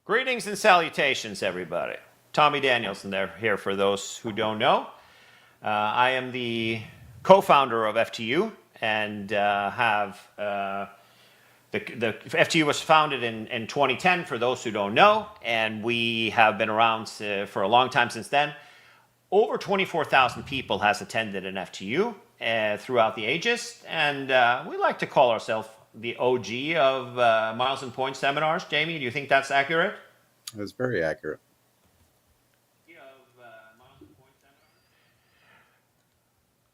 Greetings and salutations, everybody. Tommy Danielson there here for those who don't know. I am the co-founder of FTU and the FTU was founded in 2010 for those who don't know, and we have been around for a long time since then. Over 24,000 people has attended an FTU throughout the ages, and we like to call ourselves the OG of Miles and Point seminars. Jamie, do you think that's accurate? That's very accurate.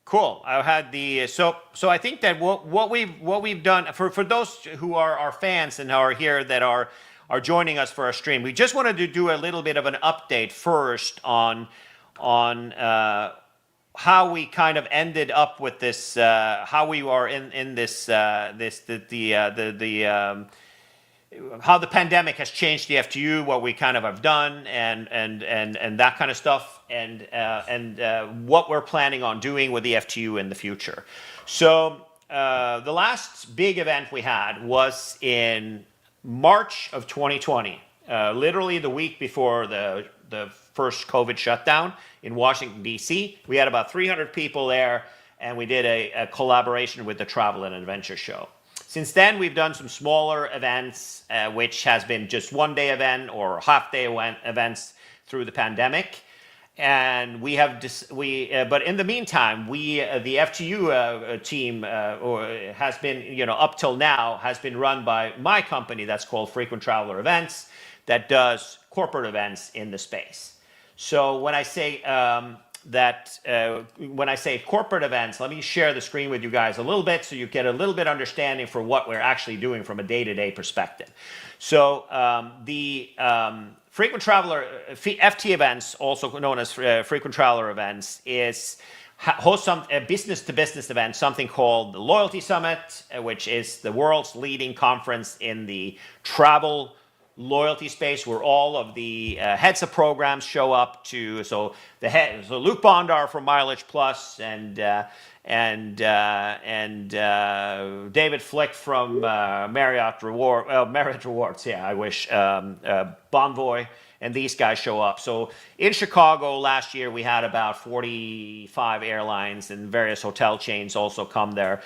Cool. I had the so I think that what we've done for those who are our fans and are here that are joining us for our stream, we just wanted to do a little bit of an update first on how we kind of ended up with this, how we are in this, how the pandemic has changed the FTU, what we kind of have done, and that kind of stuff, and what we're planning on doing with the FTU in the future. So the last big event we had was in March of 2020, literally the week before the first COVID shutdown in Washington, D.C. We had about 300 people there, and we did a collaboration with the Travel and Adventure Show. Since then, we've done some smaller events, which has been just one-day event or half-day events through the pandemic. And we have, but in the meantime, the FTU team has been, up till now, has been run by my company that's called Frequent Traveler Events, that does corporate events in the space. So when I say when I say corporate events, let me share the screen with you guys a little bit so you get a little bit understanding for what we're actually doing from a day-to-day perspective. So the Frequent Traveler FT events, also known as Frequent Traveler events, host some business-to-business event, something called the Loyalty Summit, which is the world's leading conference in the travel loyalty space, where all of the heads of programs show up to. So Luke Bondar from Mileage Plus and David Flick from Marriott Rewards. Yeah, I wish Bonvoy. And these guys show up. So in Chicago last year, we had about 45 airlines and various hotel chains also come there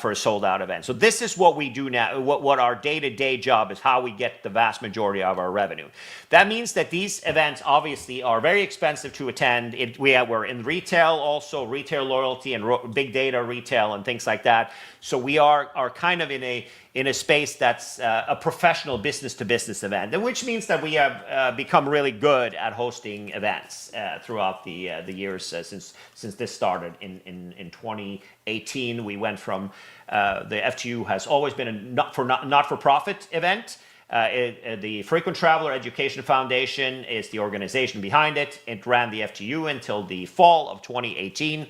for a sold-out event. So this is what we do now, what our day-to-day job is, how we get the vast majority of our revenue. That means that these events obviously are very expensive to attend. We're in retail also, retail loyalty and big data retail and things like that. So we are kind of in a space that's a professional business-to-business event, and which means that we have become really good at hosting events throughout the years since this started in 2018. We went from the FTU has always been a not-for-profit event. The Frequent Traveler Education Foundation is the organization behind it. It ran the FTU until the fall of 2018.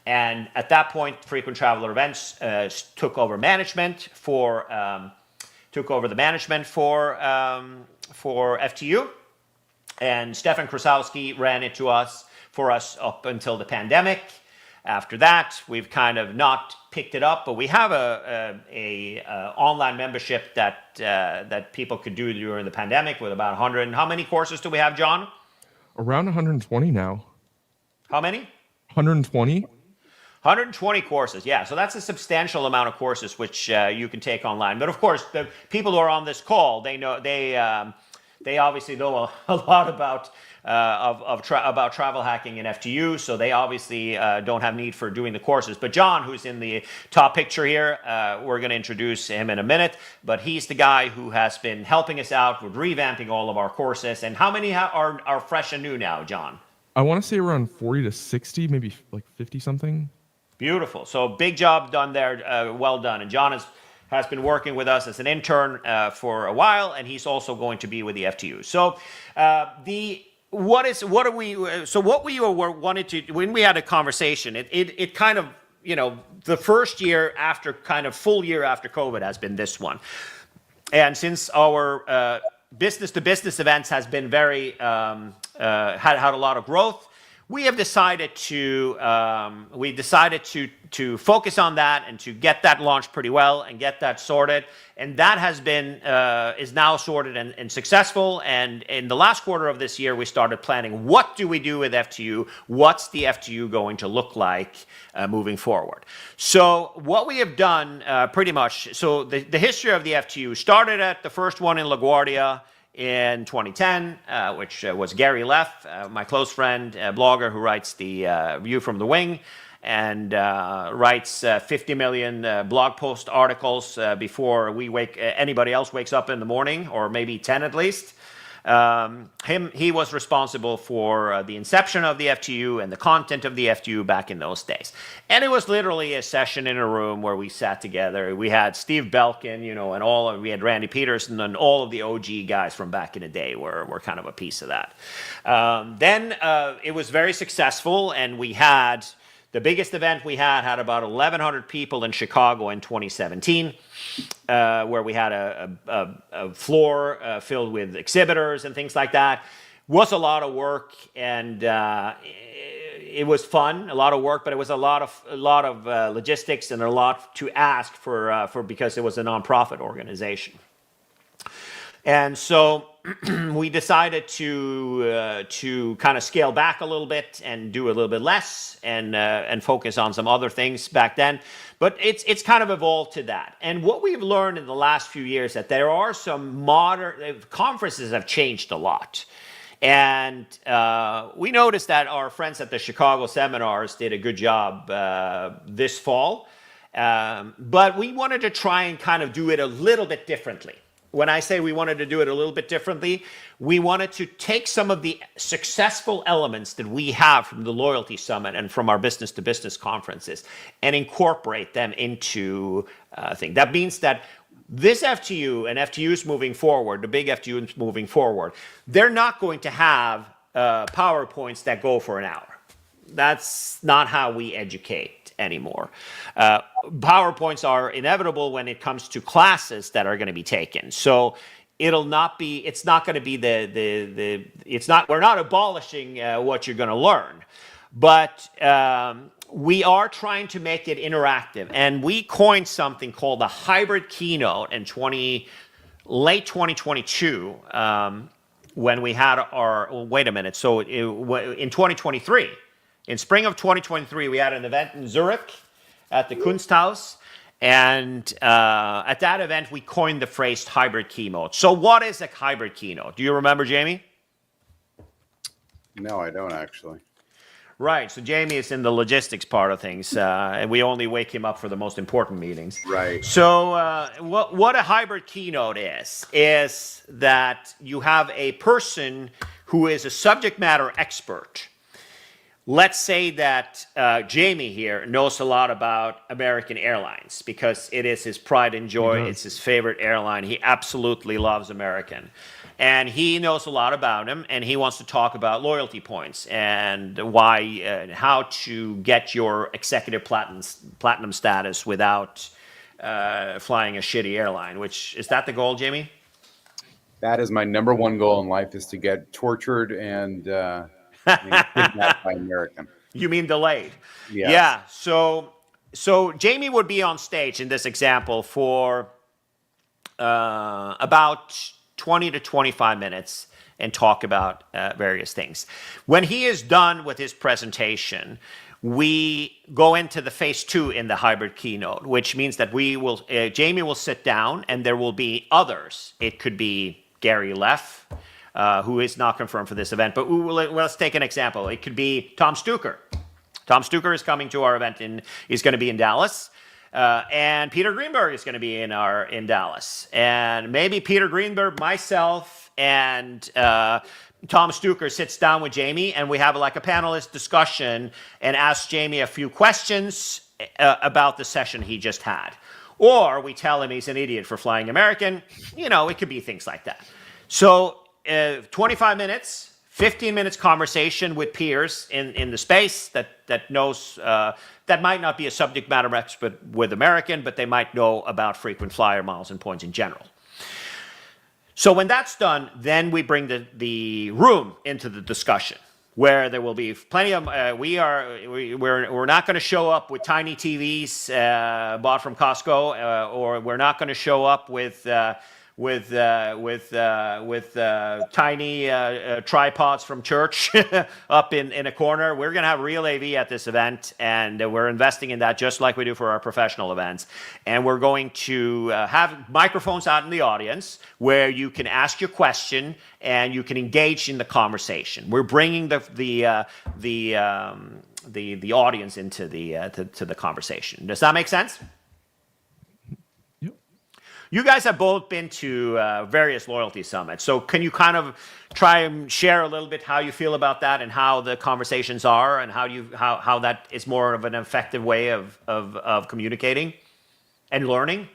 And at that point, Frequent Traveler Events took over the management for FTU, and Stefan Krasowski ran it for us up until the pandemic. After that, we've kind of not picked it up, but we have a online membership that people could do during the pandemic with about 100. How many courses do we have, John? Around 120 now. How many? 120. 120 courses, yeah. So that's a substantial amount of courses which you can take online. But of course, the people who are on this call, they obviously know a lot about travel hacking and FTU. So they obviously don't have need for doing the courses. But John, who's in the top picture here, we're going to introduce him in a minute. But he's the guy who has been helping us out with revamping all of our courses. And how many are fresh and new now, John? I want to say around 40 to 60, maybe like 50 something. Beautiful. So big job done there. Well done. And John has been working with us as an intern for a while, and he's also going to be with the FTU. So when we had a conversation, it kind of, the first year after, kind of full year after COVID has been this one. And since our business to business events has been very, had a lot of growth, we have decided to focus on that and to get that launched pretty well and get that sorted. And that has been is now sorted and successful. And in the last quarter of this year, we started planning, what do we do with FTU? What's the FTU going to look like moving forward? So what we have done pretty much, so the history of the FTU started at the first one in LaGuardia in 2010, which was Gary Leff, my close friend, a blogger who writes the View from the Wing, and writes 50 million blog post articles before anybody else wakes up in the morning, or maybe 10 at least. He was responsible for the inception of the FTU and the content of the FTU back in those days. And it was literally a session in a room where we sat together. We had Steve Belkin, and we had Randy Peterson, and all of the OG guys from back in the day were kind of a piece of that. Then it was very successful, and we had the biggest event we had about 1,100 people in Chicago in 2017, where we had a floor filled with exhibitors and things like that. Was a lot of work, and it was fun, a lot of work, but it was a lot of logistics and a lot to ask for because it was a nonprofit organization. And so we decided to kind of scale back a little bit and do a little bit less and focus on some other things back then. But it's kind of evolved to that. And what we've learned in the last few years that there are some conferences have changed a lot. And we noticed that our friends at the Chicago seminars did a good job this fall. But we wanted to try and kind of do it a little bit differently. When I say we wanted to do it a little bit differently, we wanted to take some of the successful elements that we have from the Loyalty Summit and from our business-to-business conferences and incorporate them into a thing. That means that this FTU and FTUs moving forward, the big FTUs moving forward, they're not going to have PowerPoints that go for an hour. That's not how we educate anymore. PowerPoints are inevitable when it comes to classes that are going to be taken. So we're not abolishing what you're going to learn, but we are trying to make it interactive. And we coined something called the hybrid keynote in late 2022, when we had in 2023, in spring of 2023, we had an event in Zurich at the Kunsthaus, and at that event, we coined the phrase hybrid keynote. So what is a hybrid keynote? Do you remember, Jamie? No, I don't actually. Right, so Jamie is in the logistics part of things, and we only wake him up for the most important meetings. Right. So what a hybrid keynote is that you have a person who is a subject matter expert. Let's say that Jamie here knows a lot about American Airlines because it is his pride and joy. It's his favorite airline. He absolutely loves American. And he knows a lot about them, and he wants to talk about loyalty points and why, how to get your executive platinum status without flying a shitty airline. Is that the goal, Jamie? That is my number one goal in life, is to get tortured and kidnapped by American. You mean delayed? Yes. Yeah. So Jamie would be on stage in this example for about 20 to 25 minutes and talk about various things. When he is done with his presentation, we go into the phase 2 in the hybrid keynote, which means that Jamie will sit down and there will be others. It could be Gary Leff, who is not confirmed for this event, but let's take an example. It could be Tom Stuker. Tom Stuker is coming to our event he's going to be in Dallas. And Peter Greenberg is going to be in Dallas. And maybe Peter Greenberg, myself, and Tom Stuker sits down with Jamie, and we have like a panelist discussion and ask Jamie a few questions about the session he just had. Or we tell him he's an idiot for flying American. It could be things like that. So 25 minutes, 15 minutes conversation with peers in the space that knows, that might not be a subject matter expert with American, but they might know about frequent flyer miles and points in general. So when that's done, then we bring the room into the discussion. where there will be plenty of. We're not going to show up with tiny TVs bought from Costco, or we're not going to show up with tiny tripods from church up in a corner. We're going to have real AV at this event, and we're investing in that just like we do for our professional events. And we're going to have microphones out in the audience where you can ask your question and you can engage in the conversation. We're bringing the audience into the conversation. Does that make sense? You guys have both been to various loyalty summits. So can you kind of try and share a little bit how you feel about that and how the conversations are and how that is more of an effective way of communicating and learning?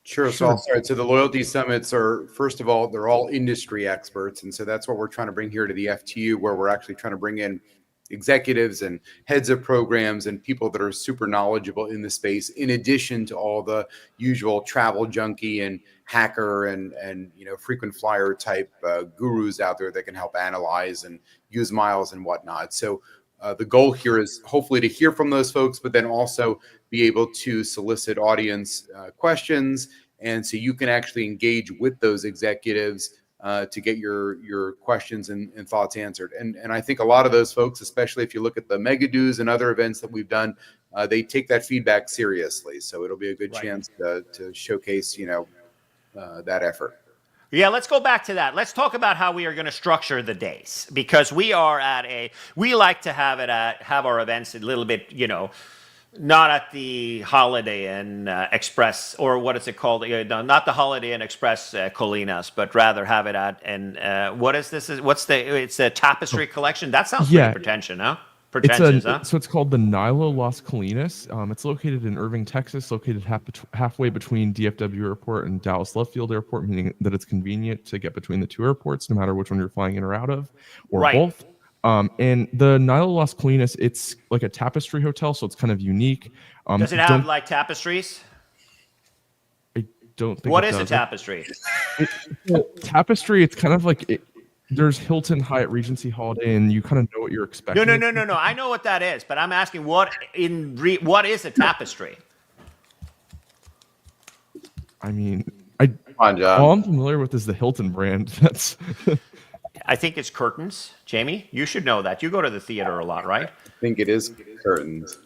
Sure. So I'll start. So the loyalty summits are, first of all, they're all industry experts. And so that's what we're trying to bring here to the FTU, where we're actually trying to bring in executives and heads of programs and people that are super knowledgeable in the space, in addition to all the usual travel junkie and hacker and frequent flyer type gurus out there that can help analyze and use miles and whatnot. So the goal here is hopefully to hear from those folks, but then also be able to solicit audience questions, and so you can actually engage with those executives to get your questions and thoughts answered. And I think a lot of those folks, especially if you look at the Megadoos and other events that we've done, they take that feedback seriously. So it'll be a good chance to showcase, that effort. Yeah, let's go back to that. Let's talk about how we are going to structure the days, because we like to have our events a little bit, not at the Holiday Inn Express, or what is it called? Not the Holiday Inn Express Colinas, but rather have it at, and what is this? It's a tapestry collection? That sounds pretty pretentious, huh? So it's called the Nilo Las Colinas. It's located in Irving, Texas, located halfway between DFW Airport and Dallas Love Field Airport, meaning that it's convenient to get between the two airports, no matter which one you're flying in or out of, or both. And the Nilo Las Colinas, it's like a tapestry hotel, so it's kind of unique. Does it have like tapestries? I don't think. What is a tapestry? Tapestry, it's kind of like there's Hilton, Hyatt, Regency, Holiday, and you kind of know what you're expecting. No. I know what that is, but I'm asking what is a tapestry? I mean, Come on, John. all I'm familiar with is the Hilton brand. That's. I think it's curtains. Jamie, you should know that. You go to the theater a lot, right? I think it is curtains.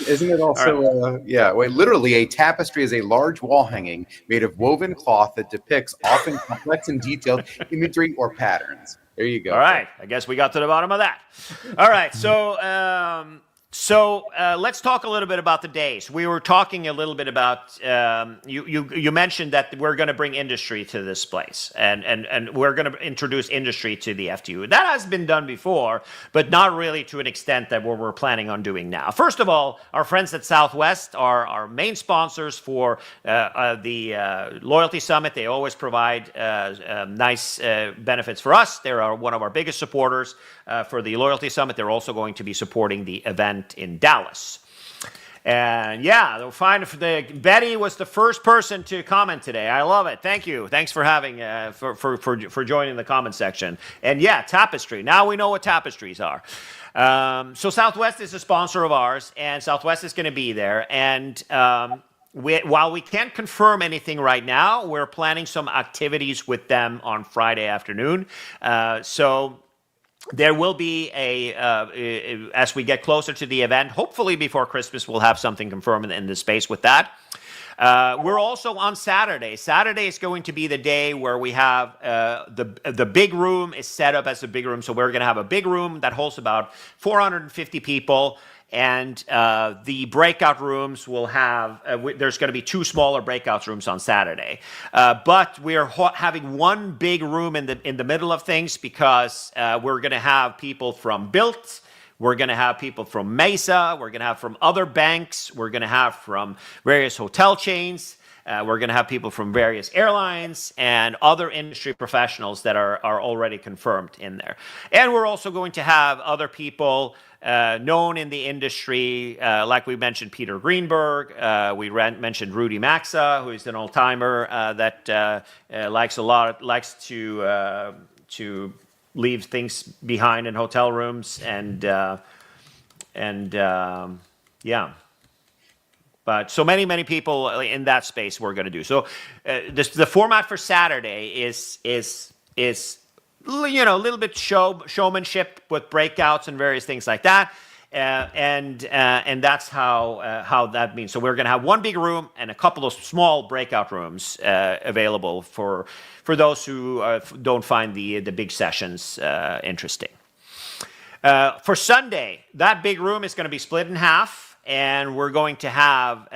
Isn't it also, literally a tapestry is a large wall hanging made of woven cloth that depicts often complex and detailed imagery or patterns. There you go. All right. I guess we got to the bottom of that. All right. So let's talk a little bit about the days. We were talking a little bit about, you mentioned that we're going to bring industry to this place, and we're going to introduce industry to the FTU. That has been done before, but not really to an extent that we're planning on doing now. First of all, our friends at Southwest are our main sponsors for the Loyalty Summit. They always provide nice benefits for us. They're one of our biggest supporters for the Loyalty Summit. They're also going to be supporting the event in Dallas. And they'll find Betty was the first person to comment today. I love it. Thank you. Thanks for having for joining the comment section. And tapestry. Now we know what tapestries are. So Southwest is a sponsor of ours, and Southwest is going to be there. And while we can't confirm anything right now, we're planning some activities with them on Friday afternoon. So there will be as we get closer to the event, hopefully before Christmas, we'll have something confirmed in the space with that. We're also on Saturday. Saturday is going to be the day where we have the big room is set up as a big room. So we're going to have a big room that holds about 450 people. And the breakout rooms will have, there's going to be 2 smaller breakout rooms on Saturday. But we are having one big room in the middle of things, because we're going to have people from Built, we're going to have people from Mesa, we're going to have from other banks, we're going to have from various hotel chains. We're going to have people from various airlines and other industry professionals that are already confirmed in there. And we're also going to have other people known in the industry, like we mentioned Peter Greenberg. We mentioned Rudy Maxa, who is an old-timer that likes to leave things behind in hotel rooms and yeah. But so many people in that space we're going to do. So the format for Saturday is a little bit showmanship with breakouts and various things like that. And that's how that means. So we're going to have one big room and a couple of small breakout rooms available for those who don't find the big sessions interesting. For Sunday, that big room is going to be split in half, and we're going to have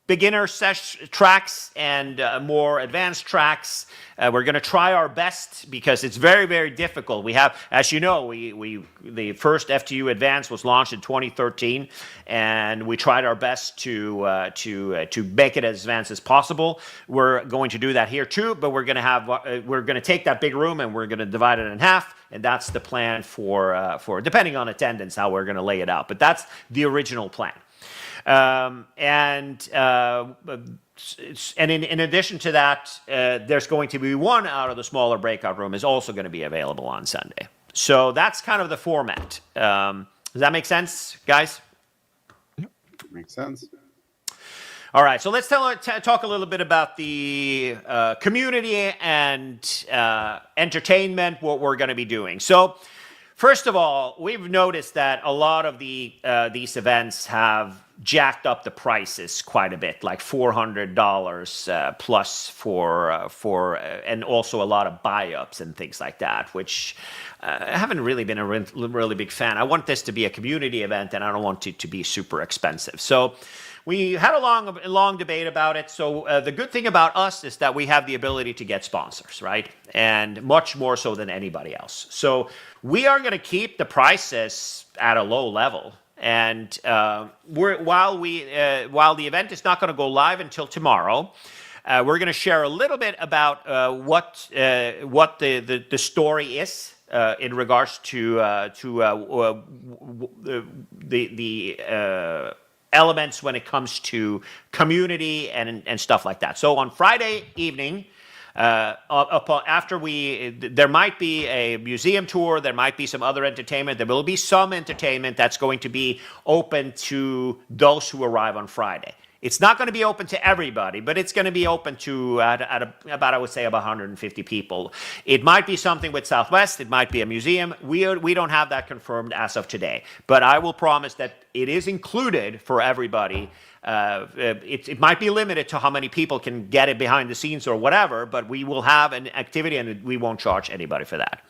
beginner tracks and more advanced tracks. We're going to try our best because it's very, very difficult. We have, as you know, the first FTU Advance was launched in 2013, and we tried our best to make it as advanced as possible. We're going to do that here too, but we're going to take that big room and we're going to divide it in half, and that's the plan for depending on attendance how we're going to lay it out. But that's the original plan. And in addition to that, there's going to be one out of the smaller breakout room is also going to be available on Sunday. So that's kind of the format. Does that make sense, guys? Makes sense. All right, so let's talk a little bit about the community and entertainment, what we're going to be doing. So first of all, we've noticed that a lot of these events have jacked up the prices quite a bit, like $400 plus for and also a lot of buy-ups and things like that, which I haven't really been a really big fan. I want this to be a community event, and I don't want it to be super expensive. So we had a long debate about it. So the good thing about us is that we have the ability to get sponsors, right? And much more so than anybody else. So we are going to keep the prices at a low level. And while the event is not going to go live until tomorrow, we're going to share a little bit about what the story is in regards to the elements when it comes to community and stuff like that. So on Friday evening, after there might be a museum tour, there might be some other entertainment. There will be some entertainment that's going to be open to those who arrive on Friday. It's not going to be open to everybody, but it's going to be open to about, I would say, about 150 people. It might be something with Southwest. It might be a museum. We don't have that confirmed as of today, but I will promise that it is included for everybody. It might be limited to how many people can get it behind the scenes or whatever, but we will have an activity and we won't charge anybody for that.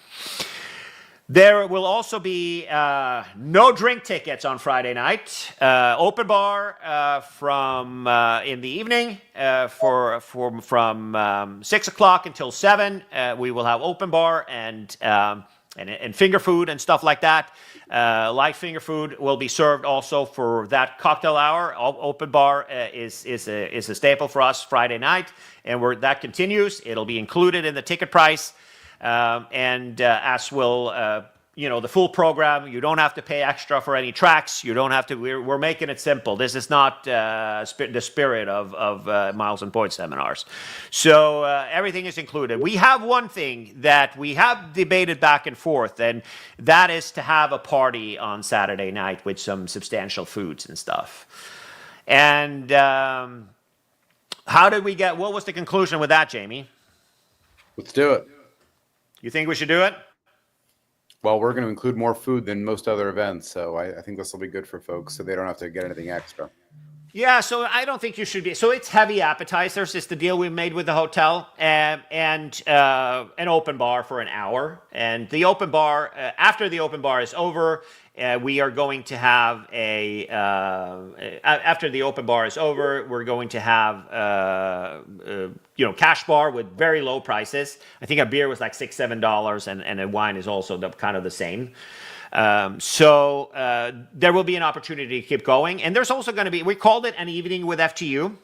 There will also be no drink tickets on Friday night. Open bar from in the evening from 6 o'clock until 7. We will have open bar and finger food and stuff like that. Light finger food will be served also for that cocktail hour. Open bar is a staple for us Friday night, and that continues. It'll be included in the ticket price. As will the full program. You don't have to pay extra for any tracks. You don't have to. We're making it simple. This is not the spirit of Miles and Boyd seminars. So everything is included. We have one thing that we have debated back and forth, and that is to have a party on Saturday night with some substantial foods and stuff. And what was the conclusion with that, Jamie? Let's do it. You think we should do it? Well, we're going to include more food than most other events, so I think this will be good for folks so they don't have to get anything extra. Yeah, so I don't think you should be. So it's heavy appetizers. It's the deal we made with the hotel, and an open bar for an hour. And the open bar, after the open bar is over, we are going to have after the open bar is over, we're going to have cash bar with very low prices. I think a beer was like $6-7, and a wine is also kind of the same. So there will be an opportunity to keep going, and there's also going to be. We called it an evening with FTU.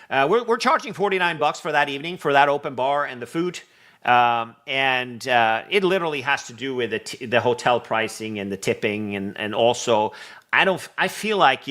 We're charging $49 for that evening for that open bar and the food. It literally has to do with the hotel pricing and the tipping, and also I feel like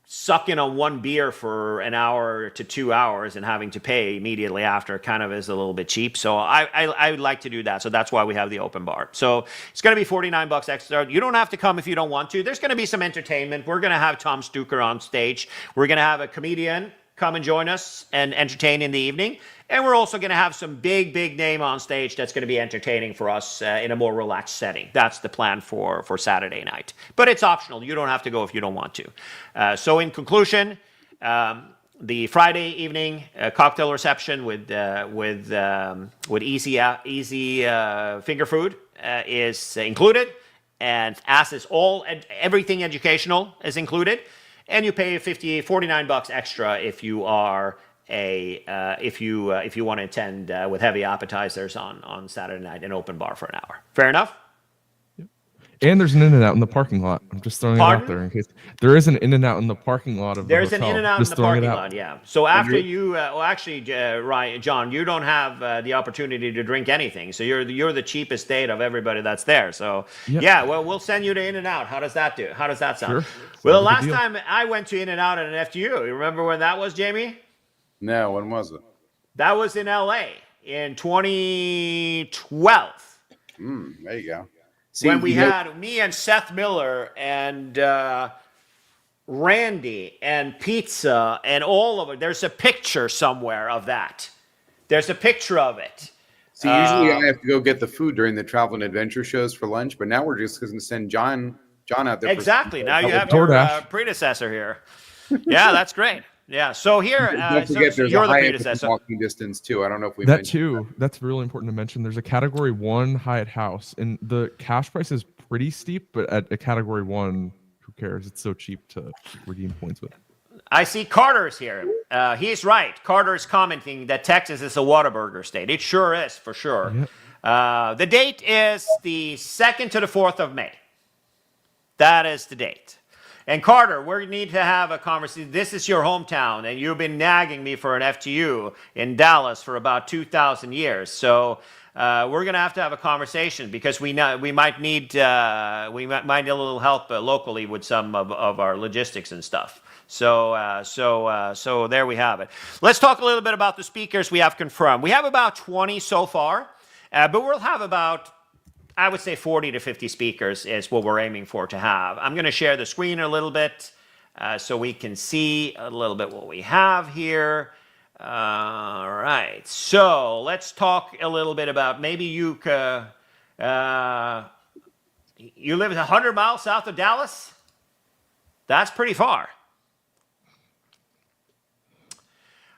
sucking on one beer for an hour to 2 hours and having to pay immediately after kind of is a little bit cheap. So I would like to do that. So that's why we have the open bar. So it's going to be $49 extra. You don't have to come if you don't want to. There's going to be some entertainment. We're going to have Tom Stuker on stage. We're going to have a comedian come and join us and entertain in the evening. And we're also going to have some big name on stage that's going to be entertaining for us in a more relaxed setting. That's the plan for Saturday night. But it's optional. You don't have to go if you don't want to. So in conclusion, the Friday evening cocktail reception with easy finger food is included, and as is everything educational is included, and you pay $49 extra if you are if you want to attend with heavy appetizers on Saturday night, an open bar for an hour. Fair enough? Yep. And there's an In-N-Out in the parking lot. I'm just throwing it out there in case there is an In-N-Out in the parking lot of the hotel. There's an In-N-Out in the parking lot, yeah. So after you, Ryan, John, you don't have the opportunity to drink anything. So you're the cheapest date of everybody that's there. So yeah, well, we'll send you to In-N-Out. How does that do? How does that sound? Sure. Well, the last time I went to In-N-Out at an FTU, you remember when that was, Jamie? No, when was it? That was in LA in 2012. There you go. See, when we had me and Seth Miller and Randy and pizza and all of it. There's a picture somewhere of that. There's a picture of it. See, usually I have to go get the food during the travel and adventure shows for lunch, but now we're just going to send John out there. Exactly. Now you have your predecessor here. Yeah, that's great. Yeah. So here, don't forget, there's you're a the high predecessor. Walking distance too. I don't know if we that too. That's really important to mention. There's a Category 1 Hyatt House, and the cash price is pretty steep, but at a Category 1, who cares? It's so cheap to redeem points with. I see Carter's here. He's right. Carter's commenting that Texas is a Whataburger state. It sure is, for sure. Yep. The date is the 2nd to the 4th of May. That is the date. And Carter, we need to have a conversation. This is your hometown, and you've been nagging me for an FTU in Dallas for about 2,000 years. So we're going to have a conversation because we might need a little help locally with some of our logistics and stuff. So there we have it. Let's talk a little bit about the speakers we have confirmed. We have about 20 so far, but we'll have about, I would say, 40 to 50 speakers is what we're aiming for to have. I'm going to share the screen a little bit so we can see a little bit what we have here. All right. So let's talk a little bit about maybe you live 100 miles south of Dallas? That's pretty far.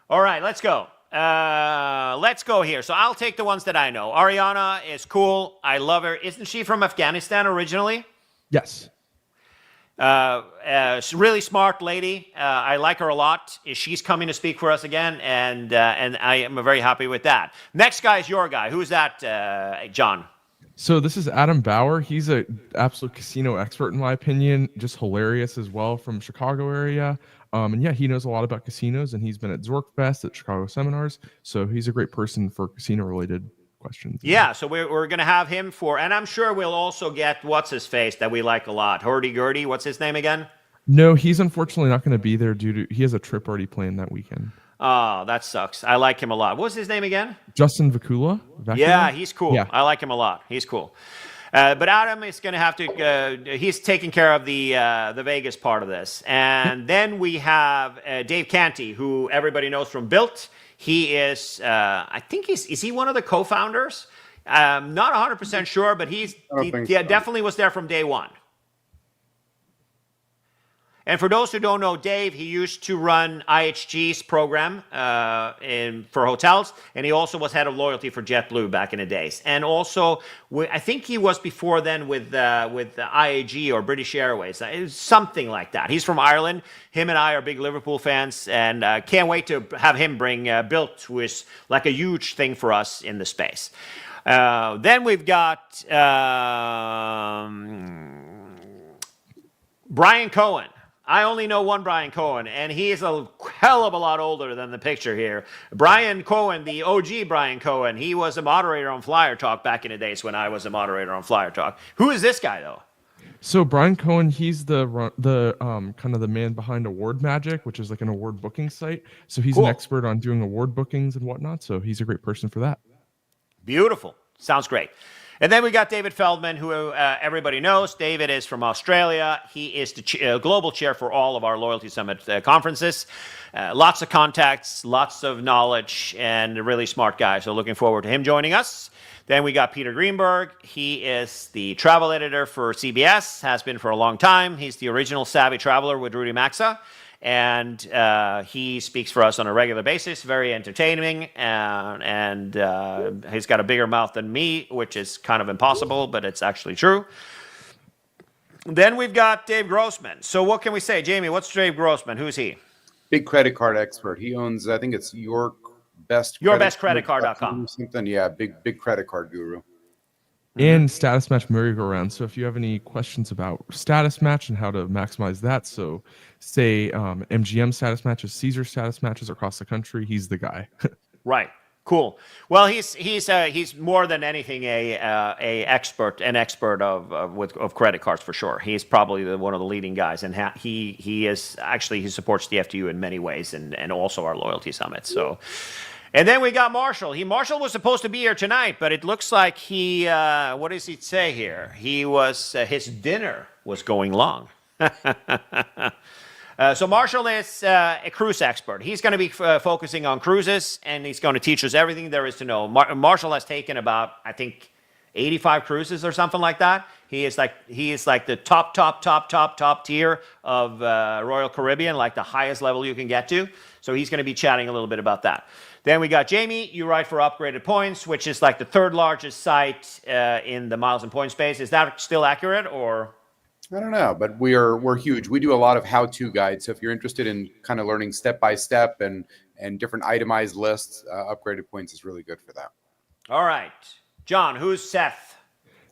All right, let's go. Let's go here. So I'll take the ones that I know. Ariana is cool. I love her. Isn't she from Afghanistan originally? Yes. Really smart lady. I like her a lot. She's coming to speak for us again, and I am very happy with that. Next guy is your guy. Who's that, John? So this is Adam Bauer. He's an absolute casino expert, in my opinion. Just hilarious as well, from Chicago area. And yeah, he knows a lot about casinos, and he's been at Zorkfest, at Chicago seminars. So he's a great person for casino-related questions. Yeah, so we're going to have him for, and I'm sure we'll also get what's-his-face that we like a lot. Hurdy-gurdy, what's his name again? No, he's unfortunately not going to be there he has a trip already planned that weekend. Oh, that sucks. I like him a lot. What's his name again? Justin Vakula. Yeah, he's cool. Yeah. I like him a lot. He's cool. But Adam is going to have to, he's taking care of the Vegas part of this. And then we have Dave Canty, who everybody knows from Built. He is, I think is he one of the co-founders? Not 100% sure, but he definitely was there from day one. And for those who don't know Dave, he used to run IHG's program for hotels, and he also was head of loyalty for JetBlue back in the days. And also, I think he was before then with IAG or British Airways, something like that. He's from Ireland. Him and I are big Liverpool fans, and can't wait to have him bring Built, who is like a huge thing for us in the space. Then we've got Brian Cohen. I only know one Brian Cohen, and he is a hell of a lot older than the picture here. Brian Cohen, the OG Brian Cohen, he was a moderator on Flyer Talk back in the days when I was a moderator on Flyer Talk. Who is this guy, though? So Brian Cohen, he's the kind of the man behind Award Magic, which is like an award booking site. So he's an Cool. expert on doing award bookings and whatnot. So he's a great person for that. Beautiful. Sounds great. And then we got David Feldman, who everybody knows. David is from Australia. He is the global chair for all of our Loyalty Summit conferences. Lots of contacts, lots of knowledge, and a really smart guy. So looking forward to him joining us. Then we got Peter Greenberg. He is the travel editor for CBS, has been for a long time. He's the original Savvy Traveler with Rudy Maxa. And he speaks for us on a regular basis, very entertaining, and he's got a bigger mouth than me, which is kind of impossible, but it's actually true. Then we've got Dave Grossman. So what can we say? Jamie, what's Dave Grossman? Who's he? Big credit card expert. He owns, I think it's YourBestCreditCard.com. or something. Yeah, big credit card guru. And Status Match merry-go-round. So if you have any questions about Status Match and how to maximize that, so say MGM Status Matches, Caesar Status Matches across the country, he's the guy. Right. Cool. Well, he's more than anything an expert of credit cards for sure. He's probably one of the leading guys, and he supports the FTU in many ways, and also our Loyalty Summit. So. And then we got Marshall. Marshall was supposed to be here tonight, but it looks like he, what does he say here? His dinner was going long. So Marshall is a cruise expert. He's going to be focusing on cruises, and he's going to teach us everything there is to know. Marshall has taken about, I think, 85 cruises or something like that. He is like the top tier of Royal Caribbean, like the highest level you can get to. So he's going to be chatting a little bit about that. Then we got Jamie. You write for Upgraded Points, which is like the third largest site in the miles and points space. Is that still accurate, or? I don't know, but we're huge. We do a lot of how-to guides. So if you're interested in kind of learning step by step and different itemized lists, Upgraded Points is really good for that. All right, John. Who's Seth?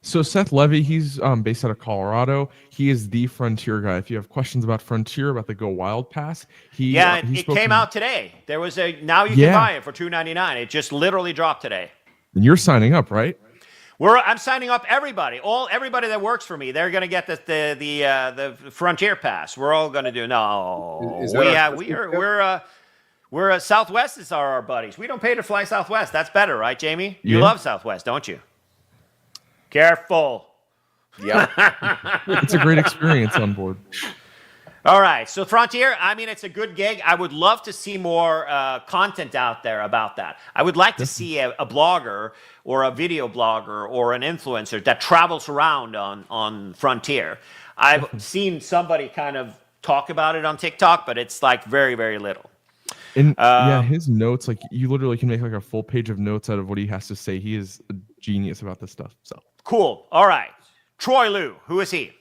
So Seth Levy, he's based out of Colorado. He is the Frontier guy. If you have questions about Frontier, about the Go Wild Pass, it came out today. There was now you can buy it for $2.99. It just literally dropped today. And you're signing up, right? I'm signing up everybody. Everybody that works for me, they're going to get the Frontier Pass. We're all going to do. No, we're Southwest are our buddies. We don't pay to fly Southwest. That's better, right, Jamie? You love Southwest, don't you? Careful. Yeah. It's a great experience on board. All right. So Frontier, I mean, it's a good gig. I would love to see more content out there about that. I would like to see a blogger or a video blogger or an influencer that travels around on Frontier. I've seen somebody kind of talk about it on TikTok, but it's like very, very little. And his notes, like you literally can make like a full page of notes out of what he has to say. He is a genius about this stuff. So cool. All right. Troy Liu, who is he?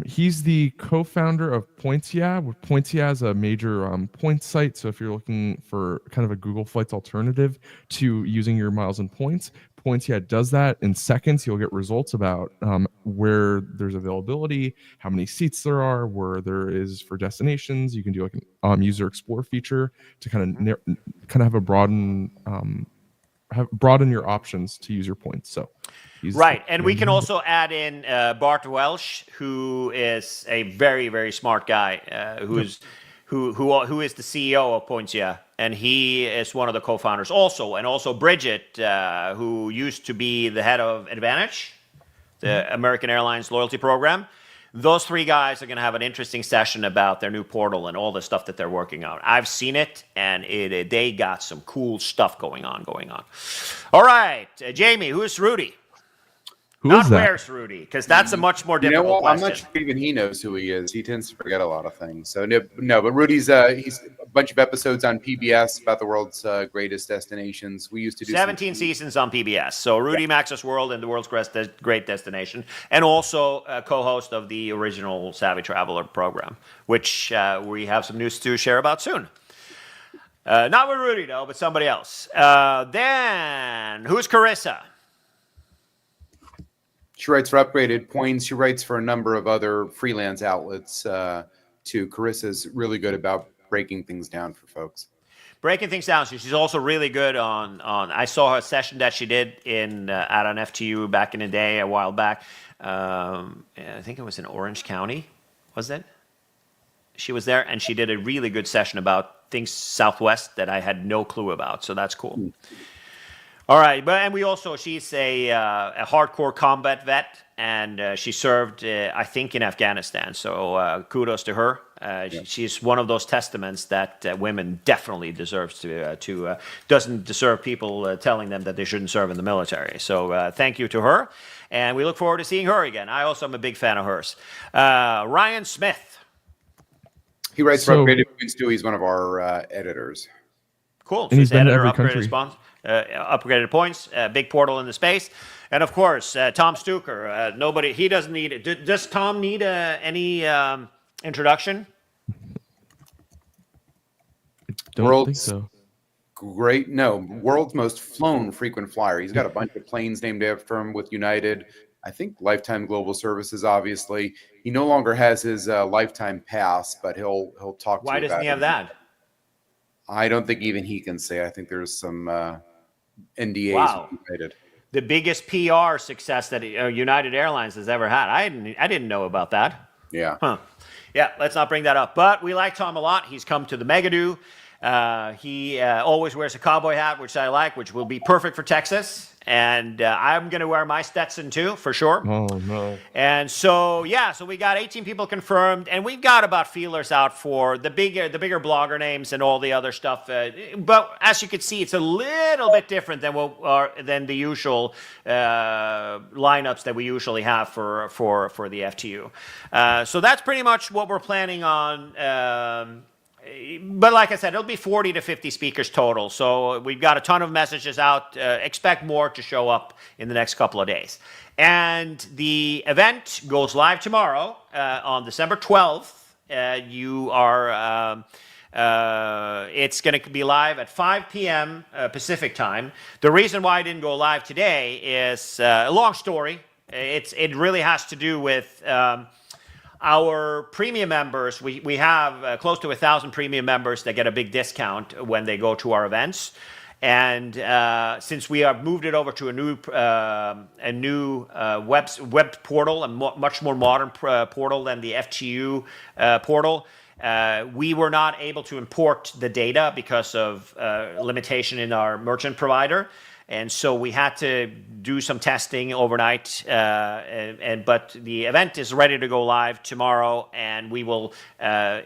He's the co-founder of Points.yeah. Points.yeah is a major points site. So if you're looking for kind of a Google Flights alternative to using your miles and points, Points.yeah does that in seconds. You'll get results about where there's availability, how many seats there are, where there is for destinations. You can do like an user explore feature to kind of have a broaden your options to use your points. So. Right, and we can also add in Bart Welsh, who is a very, very smart guy, who is the CEO of Points.yeah, and he is one of the co-founders also, and also Bridget, who used to be the head of Advantage, the American Airlines loyalty program. Those three guys are going to have an interesting session about their new portal and all the stuff that they're working on. I've seen it, and they got some cool stuff going on. All right, Jamie, who's Rudy? Who is that? Where's Rudy? Because that's a much more difficult question. I'm not sure even he knows who he is. He tends to forget a lot of things. So no, but Rudy's he's a bunch of episodes on PBS about the world's greatest destinations. We used to do 17 seasons on PBS. So Rudy Max's World and the World's Great Destination, and also co-host of the original Savvy Traveler program, which we have some news to share about soon. Not with Rudy though, but somebody else. Then who's Carissa? She writes for Upgraded Points. She writes for a number of other freelance outlets too. Carissa's really good about breaking things down for folks. breaking things down. So she's also really good on. I saw her session that she did at an FTU back in the day, a while back. I think it was in Orange County, was it? She was there, and she did a really good session about things Southwest that I had no clue about. So that's cool. All right, she's a hardcore combat vet, and she served, I think, in Afghanistan. So kudos to her. She's one of those testaments that women definitely deserves to doesn't deserve people telling them that they shouldn't serve in the military. So thank you to her, and we look forward to seeing her again. I also am a big fan of hers. Ryan Smith. He writes for Upgraded Points too. He's one of our editors. Cool. And he's been to every Upgraded country. Upgraded Points, big portal into space, and of course Tom Stuker. He doesn't need it. Does Tom need any introduction? Don't think so. World's most flown frequent flyer. He's got a bunch of planes named after him with United. I think lifetime global services. Obviously, he no longer has his lifetime pass, but he'll talk. Why doesn't he have that? I don't think even he can say. I think there's some NDAs. Wow. With United. The biggest PR success that United Airlines has ever had. I didn't know about that. Yeah. Huh. Yeah, let's not bring that up. But we like Tom a lot. He's come to the Megadoo. He always wears a cowboy hat, which I like, which will be perfect for Texas. And I'm going to wear my Stetson too, for sure. Oh, no. And so we got 18 people confirmed, and we've got about feelers out for the bigger blogger names and all the other stuff. But as you can see, it's a little bit different than the usual lineups that we usually have for the FTU. So that's pretty much what we're planning on. But like I said, it'll be 40 to 50 speakers total. So we've got a ton of messages out. Expect more to show up in the next couple of days. And the event goes live tomorrow on December 12th. It's going to be live at 5 p.m. Pacific time. The reason why I didn't go live today is a long story. It really has to do with our premium members. We have close to 1,000 premium members that get a big discount when they go to our events. And since we have moved it over to a new web portal, a much more modern portal than the FTU portal, we were not able to import the data because of limitation in our merchant provider. And so we had to do some testing overnight, but the event is ready to go live tomorrow, and we will.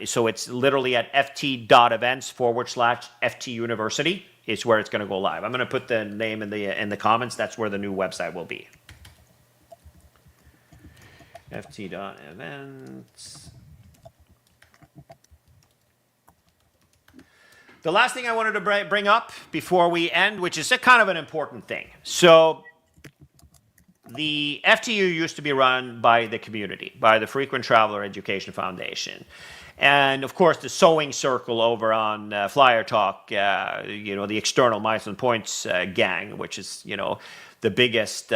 So it's literally at ft.events/FT University is where it's going to go live. I'm going to put the name in the comments. That's where the new website will be. ft.events. The last thing I wanted to bring up before we end, which is a kind of an important thing. So the FTU used to be run by the community, by the Frequent Traveler Education Foundation. And of course, the sewing circle over on Flyer Talk, the external miles and points gang, which is, the biggest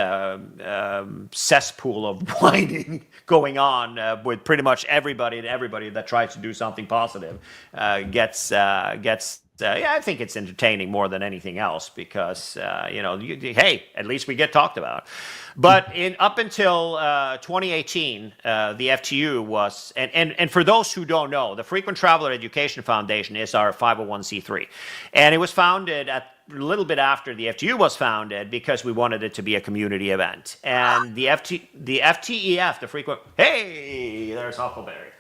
cesspool of whining going on with pretty much everybody that tries to do something positive gets. I think it's entertaining more than anything else because hey, at least we get talked about. But up until 2018, the FTU was, and for those who don't know, the Frequent Traveler Education Foundation is our 501c3, and it was founded a little bit after the FTU was founded because we wanted it to be a community event. And the FTEF, the Frequent, hey, there's Huckleberry.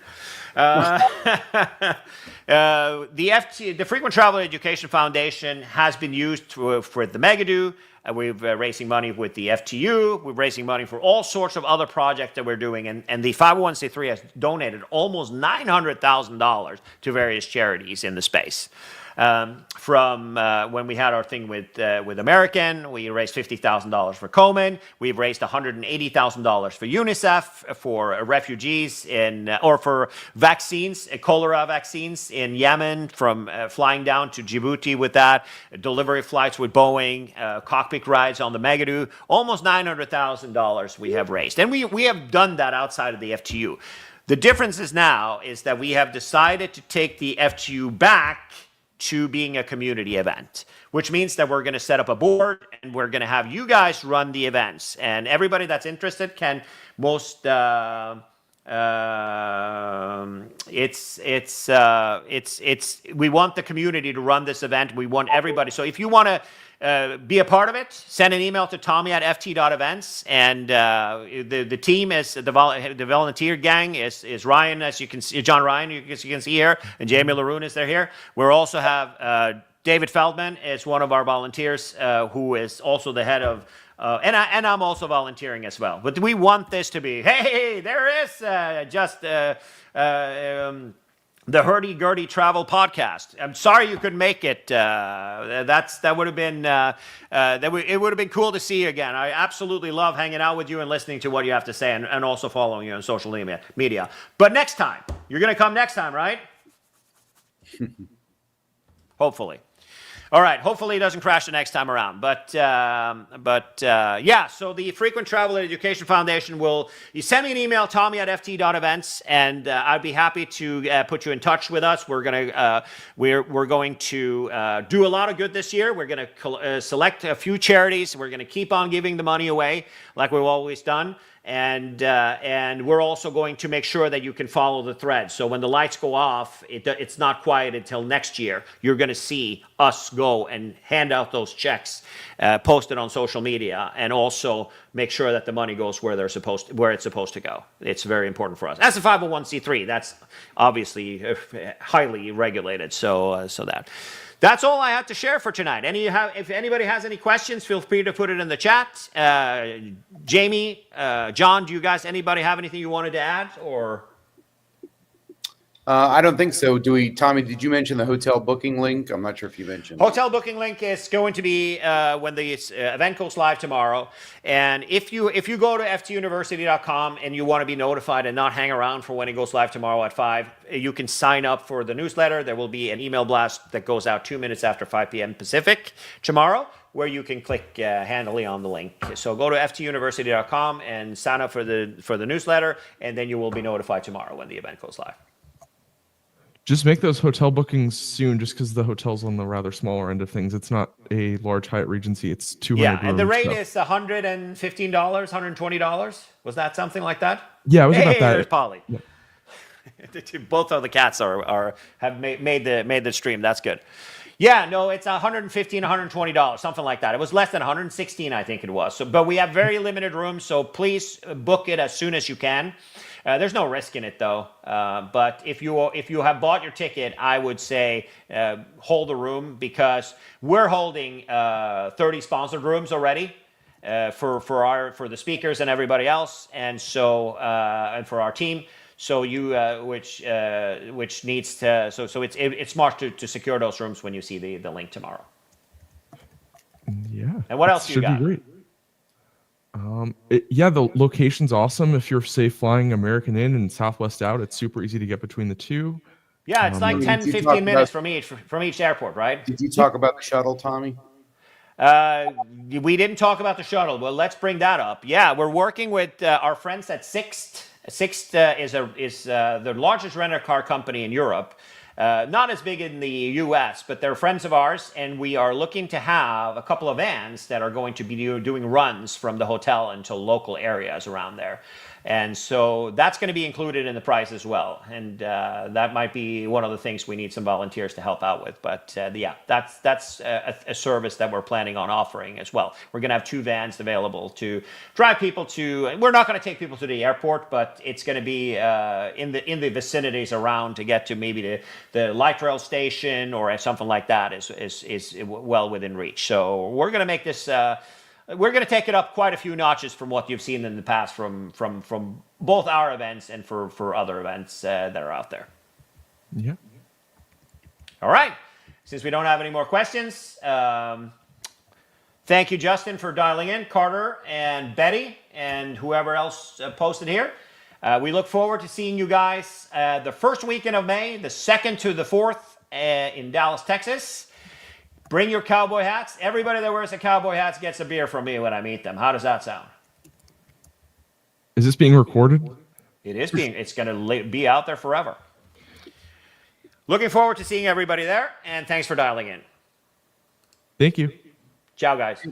The Frequent Traveler Education Foundation has been used for the Megadoo. We're raising money with the FTU. We're raising money for all sorts of other projects that we're doing. And the 501c3 has donated almost $900,000 to various charities in the space. From when we had our thing with American, we raised $50,000 for Komen. We've raised $180,000 for UNICEF, for refugees or for vaccines, cholera vaccines in Yemen, from flying down to Djibouti with that, delivery flights with Boeing, cockpit rides on the Megadoo. Almost $900,000 we have raised. And we have done that outside of the FTU. The difference is now is that we have decided to take the FTU back to being a community event, which means that we're going to set up a board and we're going to have you guys run the events, and everybody that's interested can we want the community to run this event. We want everybody. So if you want to be a part of it, send an email to Tommy@ft.events, and the team is the volunteer gang is Ryan, as you can see, John Ryan, as you can see here, and Jamie Laroon is there here. We also have David Feldman is one of our volunteers, who is also the head of. And I'm also volunteering as well. But we want this to be, hey, there is the Hurdy-Gurdy Travel Podcast. I'm sorry you couldn't make it. That would have been it would have been cool to see you again. I absolutely love hanging out with you and listening to what you have to say, and also following you on social media. But next time, you're going to come next time, right? Hopefully. All right. Hopefully it doesn't crash the next time around. But yeah, so the Frequent Traveler Education Foundation you send me an email, Tommy@ft.events, and I'd be happy to put you in touch with us. We're going to do a lot of good this year. We're going to select a few charities. We're going to keep on giving the money away like we've always done. And we're also going to make sure that you can follow the thread. So when the lights go off, it's not quiet until next year. You're going to see us go and hand out those checks, posted on social media, and also make sure that the money goes where it's supposed to go. It's very important for us. As a 501c3, that's obviously highly regulated. So that's all I have to share for tonight. If anybody has any questions, feel free to put it in the chat. Jamie, John, anybody have anything you wanted to add, or? I don't think so. Tommy, did you mention the hotel booking link? I'm not sure if you mentioned. Hotel booking link is going to be when the event goes live tomorrow. And if you go to ftuniversity.com and you want to be notified and not hang around for when it goes live tomorrow at 5, you can sign up for the newsletter. There will be an email blast that goes out 2 minutes after 5 p.m. Pacific tomorrow, where you can click handily on the link. So go to ftuniversity.com and sign up for the newsletter, and then you will be notified tomorrow when the event goes live. Just make those hotel bookings soon, just because the hotel's on the rather smaller end of things. It's not a large Hyatt Regency. It's 200 Yeah, and the rooms, rate is $115, $120. Was that something like that? Yeah, it was about that. There's Polly. Yeah. Both of the cats have made the stream. That's good. Yeah, no, it's $115, $120, something like that. It was less than $116, I think it was. So, but we have very limited rooms, so please book it as soon as you can. There's no risk in it, though. But if you have bought your ticket, I would say hold the room, because we're holding 30 sponsored rooms already for the speakers and everybody else, and so and for our team. So which needs to it's smart to secure those rooms when you see the link tomorrow. Yeah. And what else you got? Should be great. The location's awesome. If you're, say, flying American in and Southwest out, it's super easy to get between the two. Yeah, it's like 10, 15 minutes from each airport, right? Did you talk about the shuttle, Tommy? We didn't talk about the shuttle. Well, let's bring that up. Yeah, we're working with our friends at Sixt. Sixt is the largest rental car company in Europe. Not as big in the U.S., but they're friends of ours, and we are looking to have a couple of vans that are going to be doing runs from the hotel into local areas around there. And so that's going to be included in the price as well. And that might be one of the things we need some volunteers to help out with. But yeah, that's a service that we're planning on offering as well. We're going to have 2 vans available to drive people to. We're not going to take people to the airport, but it's going to be in the vicinities around to get to maybe the light rail station or something like that is well within reach. So we're going to make this. We're going to take it up quite a few notches from what you've seen in the past from both our events and for other events that are out there. Yeah. All right. Since we don't have any more questions, thank you, Justin, for dialing in, Carter and Betty and whoever else posted here. We look forward to seeing you guys the first weekend of May, the 2nd to the 4th in Dallas, Texas. Bring your cowboy hats. Everybody that wears a cowboy hat gets a beer from me when I meet them. How does that sound? Is this being recorded? It is being. It's going to be out there forever. Looking forward to seeing everybody there, and thanks for dialing in. Thank you. Ciao, guys.